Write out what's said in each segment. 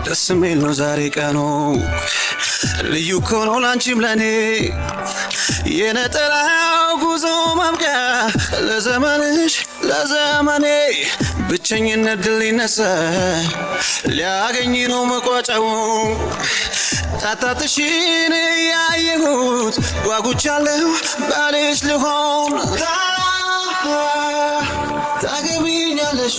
ደስ የሚል ነው ዛሬ ቀኑ ልዩ ኮኖ ላንቺም ለኔ የነጠላው ጉዞ ማብቂያ ለዘመንሽ ለዘመኔ ብቸኝነት ድል ይነሳ ሊያገኝ ነው መቋጫው ታታትሽን ያየሁት ጓጉቻለሁ ባልሽ ልሆን ታገቢኛለሽ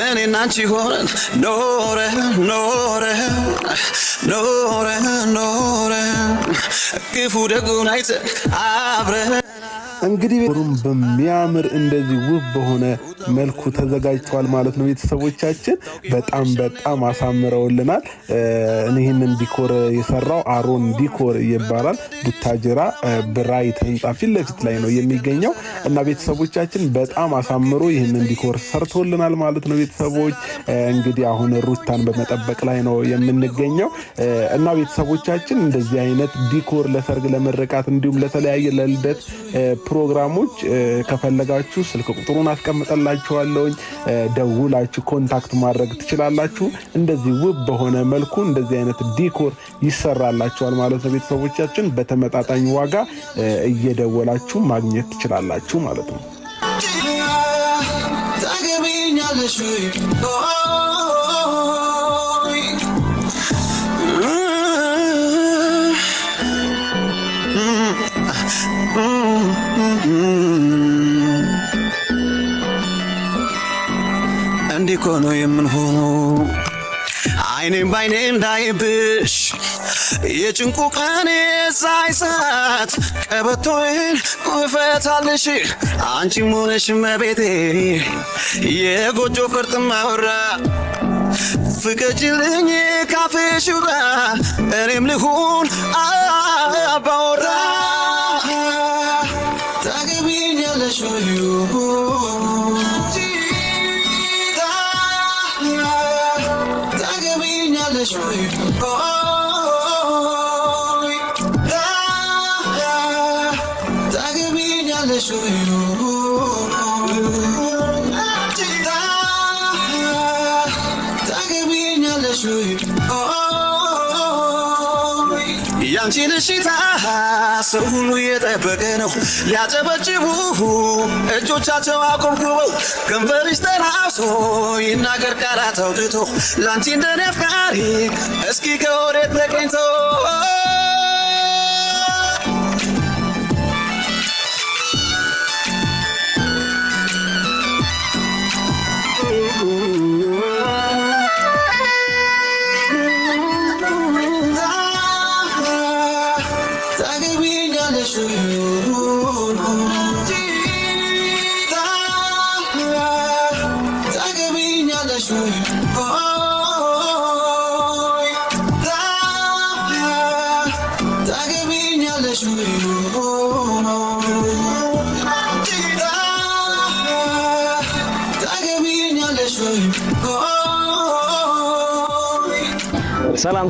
እኔና አንቺ ሆነን ኖረን ክፉ ደጉን አይተን አብረን እንግዲህ ሩም በሚያምር እንደዚህ ውብ በሆነ መልኩ ተዘጋጅቷል ማለት ነው። ቤተሰቦቻችን በጣም አሳምረውልናል። ይሄንን ዲኮር የሰራው አሮን ዲኮር ይባላል። ቡታጅራ ብራይት ህንጻ ፊት ለፊት ላይ ነው የሚገኘው እና ቤተሰቦቻችን በጣም አሳምሮ ይሄንን ዲኮር ሰርቶልናል ማለት ነው። ቤተሰቦች እንግዲህ አሁን ሩታን በመጠበቅ ላይ ነው የምንገኘው እና ቤተሰቦቻችን እንደዚህ አይነት ዲኮር ለሰርግ ለምርቃት እንዲሁም ለተለያየ ለልደት ፕሮግራሞች ከፈለጋችሁ ስልክ ቁጥሩን አስቀምጠላችኋለሁ ደውላችሁ ኮንታክት ማድረግ ትችላላችሁ። እንደዚህ ውብ በሆነ መልኩ እንደዚህ አይነት ዲኮር ይሰራላችኋል ማለት ነው። ቤተሰቦቻችን በተመጣጣኝ ዋጋ እየደወላችሁ ማግኘት ትችላላችሁ ማለት ነው። እንዲህ እኮ ነው የምንሆነው አይኔም ባይኔ እንዳይብሽ የጭንቁ ቀን ሳይሳት ቀበቶዬን እፈታልሽ አንቺም ሆነሽ መቤቴ የጎጆ ፈርጥ ማወራ ፍቀጅልኝ ካፌሽ ውራ እኔም ልሁን አባወራ ታገቢኛለሽ ያንቺን እሽታ ሰው ሁሉ የጠበቀ ነው ሊያጨበጭቡ እጆቻቸው አቆምኩበው ከንፈርሽ ተናፍሶ ይናገር ቃላት አውጥቶ ላንቺ እንደኔ አፍቃሪ እስኪ ከወዴት ተገኝቶ ሰላም